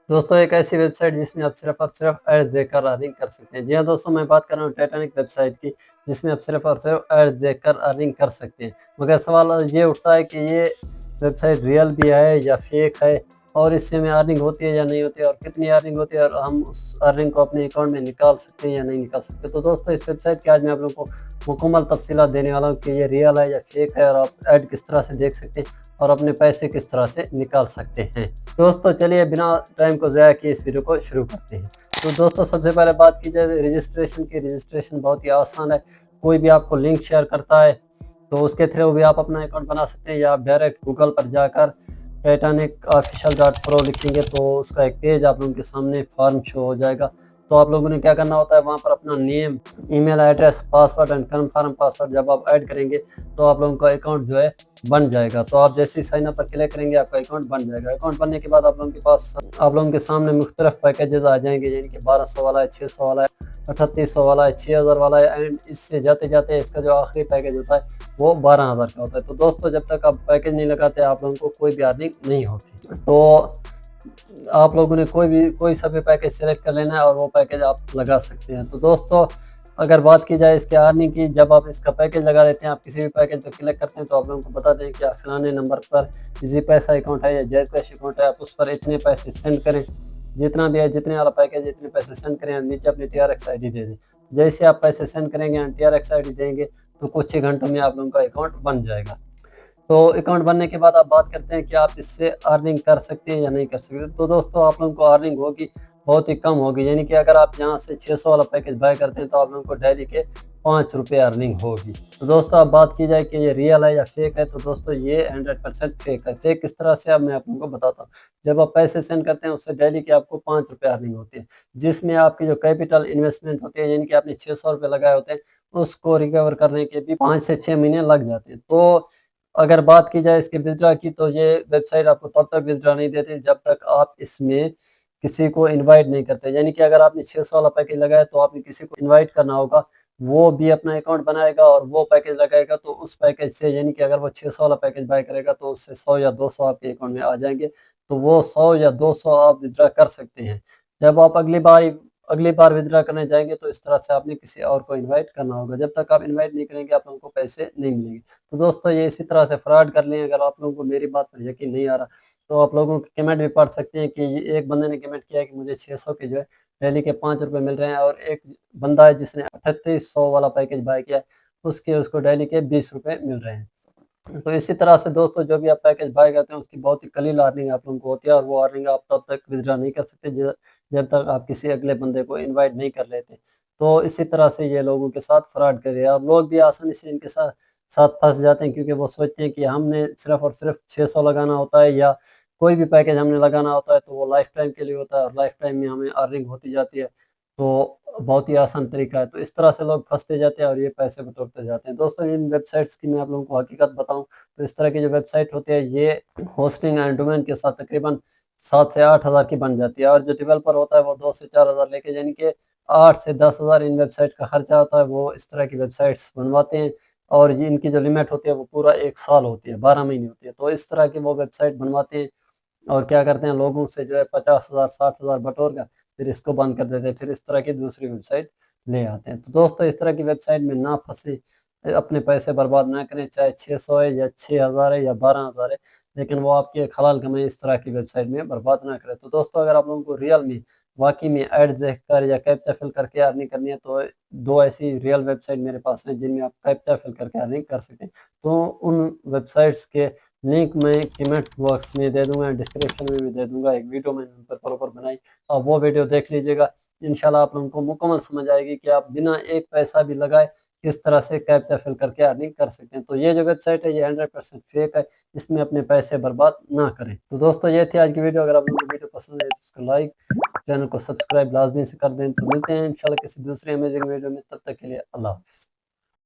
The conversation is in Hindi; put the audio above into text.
दोस्तों एक ऐसी वेबसाइट जिसमें आप सिर्फ़ और सिर्फ़ एड्स देकर अर्निंग कर सकते हैं। जी हाँ दोस्तों, मैं बात कर रहा हूँ टाइटैनिक वेबसाइट की, जिसमें आप सिर्फ़ और सिर्फ़ एड्स देकर अर्निंग कर सकते हैं। मगर सवाल ये उठता है कि ये वेबसाइट रियल भी है या फ़ेक है, और इससे हमें अर्निंग होती है या नहीं होती है, और कितनी अर्निंग होती है, और हम उस अर्निंग को अपने अकाउंट में निकाल सकते हैं या नहीं निकाल सकते। तो दोस्तों इस वेबसाइट की आज मैं आप लोगों को मुकम्मल तफ़सीलात देने वाला हूँ कि ये रियल है या फ़ेक है, और आप ऐड किस तरह से देख सकते हैं और अपने पैसे किस तरह से निकाल सकते हैं। दोस्तों चलिए बिना टाइम को ज़ाया किए इस वीडियो को शुरू करते हैं। तो दोस्तों सबसे पहले बात की जाए रजिस्ट्रेशन की। रजिस्ट्रेशन बहुत ही आसान है। कोई भी आपको लिंक शेयर करता है तो उसके थ्रू भी आप अपना अकाउंट बना सकते हैं, या आप डायरेक्ट गूगल पर जाकर टाइटैनिक ऑफिशियल डॉट प्रो लिखेंगे तो उसका एक पेज आप लोगों के सामने फॉर्म शो हो जाएगा। तो आप लोगों ने क्या करना होता है, वहाँ पर अपना name, email address, password and confirm password जब आप ऐड करेंगे तो आप लोगों का अकाउंट जो है बन जाएगा। तो आप जैसे ही साइन अप पर क्लिक करेंगे आपका अकाउंट बन जाएगा। अकाउंट बनने के बाद आप लोगों के पास आप लोगों के सामने मुख्तलिफ पैकेजेस आ जाएंगे, यानी कि 1200 वाला है, 600 वाला है, 3800 वाला है, 6000 वाला है, एंड इससे जाते जाते इसका जो आखिरी पैकेज होता है वो 12000 का होता है। तो दोस्तों जब तक आप पैकेज नहीं लगाते आप लोगों को कोई भी अर्निंग नहीं होती। तो आप लोगों ने कोई सा भी पैकेज सेलेक्ट कर लेना है और वो पैकेज आप लगा सकते हैं। तो दोस्तों अगर बात की जाए इसके अर्निंग की, जब आप इसका पैकेज लगा लेते हैं, आप किसी भी पैकेज पर क्लिक करते हैं तो आप लोगों को बता दें कि आप फलाने नंबर पर इजी पैसा अकाउंट है या जैज़ कैश अकाउंट है, आप उस पर इतने पैसे सेंड करें, जितना भी है, जितने वाला पैकेज इतने पैसे सेंड करें, और नीचे अपनी TRX ID दे दें। जैसे आप पैसे सेंड करेंगे एंड TRX ID देंगे तो कुछ ही घंटों में आप लोगों का अकाउंट बन जाएगा। तो अकाउंट बनने के बाद आप बात करते हैं कि आप इससे अर्निंग कर सकते हैं या नहीं कर सकते। तो दोस्तों आप लोगों को अर्निंग होगी, बहुत ही कम होगी, यानी कि अगर आप यहाँ से 600 वाला पैकेज बाय करते हैं तो आप लोगों को डेली के 5 रुपये अर्निंग होगी। तो दोस्तों अब बात की जाए कि ये रियल है या फेक है, तो दोस्तों ये 100% फेक है। फेक किस तरह से, अब मैं आप लोगों को बताता हूँ। जब आप पैसे सेंड करते हैं उससे डेली के आपको 5 रुपये अर्निंग होती है, जिसमें आपकी जो कैपिटल इन्वेस्टमेंट होती है, यानी कि आपने 600 रुपये लगाए होते हैं, उसको रिकवर करने के भी 5 से 6 महीने लग जाते हैं। तो अगर बात की जाए इसके विथड्रॉ की, तो ये वेबसाइट आपको तब तक विथड्रॉ नहीं देती जब तक आप इसमें किसी को इनवाइट नहीं करते। यानी कि अगर आपने 600 वाला पैकेज लगाया तो आपने किसी को इनवाइट करना होगा, वो भी अपना अकाउंट बनाएगा और वो पैकेज लगाएगा, तो उस पैकेज से, यानी कि अगर वो 600 वाला पैकेज बाय करेगा तो उससे 100 या 200 आपके अकाउंट में आ जाएँगे। तो वो 100 या 200 आप विथड्रॉ कर सकते हैं। जब आप अगली बार विथड्रॉ करने जाएँगे तो इस तरह से आपने किसी और को इनवाइट करना होगा। जब तक आप इनवाइट नहीं करेंगे आप लोगों को पैसे नहीं मिलेंगे। तो दोस्तों ये इसी तरह से फ्रॉड कर लें। अगर आप लोगों को मेरी बात पर यकीन नहीं आ रहा तो आप लोगों के कमेंट भी पढ़ सकते हैं कि एक बंदे ने कमेंट किया है कि मुझे 600 के जो है डेली के 5 रुपए मिल रहे हैं, और एक बंदा है जिसने 3800 वाला पैकेज बाय किया है, उसको डेली के 20 रुपए मिल रहे हैं। तो इसी तरह से दोस्तों जो भी आप पैकेज बाय करते हैं उसकी बहुत ही कलील अर्निंग आप लोगों को होती है, और वो अर्निंग आप तब तक विथड्रॉ नहीं कर सकते जब तक आप किसी अगले बंदे को इनवाइट नहीं कर लेते। तो इसी तरह से ये लोगों के साथ फ्रॉड कर रहे हैं, और लोग भी आसानी से इनके साथ साथ फँस जाते हैं, क्योंकि वो सोचते हैं कि हमने सिर्फ़ और सिर्फ़ 600 लगाना होता है, या कोई भी पैकेज हमने लगाना होता है तो वो लाइफ़ टाइम के लिए होता है, और लाइफ़ टाइम में हमें अर्निंग होती जाती है। तो बहुत ही आसान तरीका है। तो इस तरह से लोग फँसते जाते हैं और ये पैसे बटोरते जाते हैं। दोस्तों इन वेबसाइट्स की मैं आप लोगों को हकीकत बताऊँ तो इस तरह की जो वेबसाइट होती है ये होस्टिंग एंड डोमेन के साथ तकरीबन 7 से 8,000 की बन जाती है, और जो डेवलपर होता है वो 2 से 4,000 लेके, यानी कि 8 से 10,000 इन वेबसाइट का खर्चा होता है। वो इस तरह की वेबसाइट्स बनवाते हैं, और ये इनकी जो लिमिट होती है वो पूरा 1 साल होती है, 12 महीने होती है। तो इस तरह की वो वेबसाइट बनवाते हैं, और क्या करते हैं, लोगों से जो है 50,000 60,000 बटोर कर फिर इसको बंद कर देते हैं, फिर इस तरह की दूसरी वेबसाइट ले आते हैं। तो दोस्तों इस तरह की वेबसाइट में ना फँसें, अपने पैसे बर्बाद ना करें, चाहे 600 है या 6,000 है या 12,000 है, लेकिन वो आपकी एक हलाल कमाई इस तरह की वेबसाइट में बर्बाद ना करें। तो दोस्तों अगर आप लोगों को रियल में, वाक़ई में ऐड्स देखकर या कैप्चा फ़िल करके अर्निंग करनी है तो 2 ऐसी रियल वेबसाइट मेरे पास हैं जिनमें आप कैप्चा फ़िल करके अर्निंग कर सकते हैं। तो उन वेबसाइट्स के लिंक मैं कमेंट बॉक्स में दे दूँगा, डिस्क्रिप्शन में भी दे दूँगा। एक वीडियो मैंने उन पर प्रॉपर बनाई, आप वो वीडियो देख लीजिएगा। इंशाल्लाह आप लोगों को मुकम्मल समझ आएगी कि आप बिना एक पैसा भी लगाए किस तरह से कैप्चा फ़िल करके अर्निंग कर सकते हैं। तो ये जो वेबसाइट है ये 100% फेक है, इसमें अपने पैसे बर्बाद ना करें। तो दोस्तों ये थी आज की वीडियो। अगर आप लोगों को वीडियो पसंद आई तो उसको लाइक, चैनल को सब्सक्राइब लाज़मी से कर दें। तो मिलते हैं इंशाल्लाह किसी दूसरी अमेज़िंग वीडियो में, तब तक के लिए अल्लाह हाफ़िज़।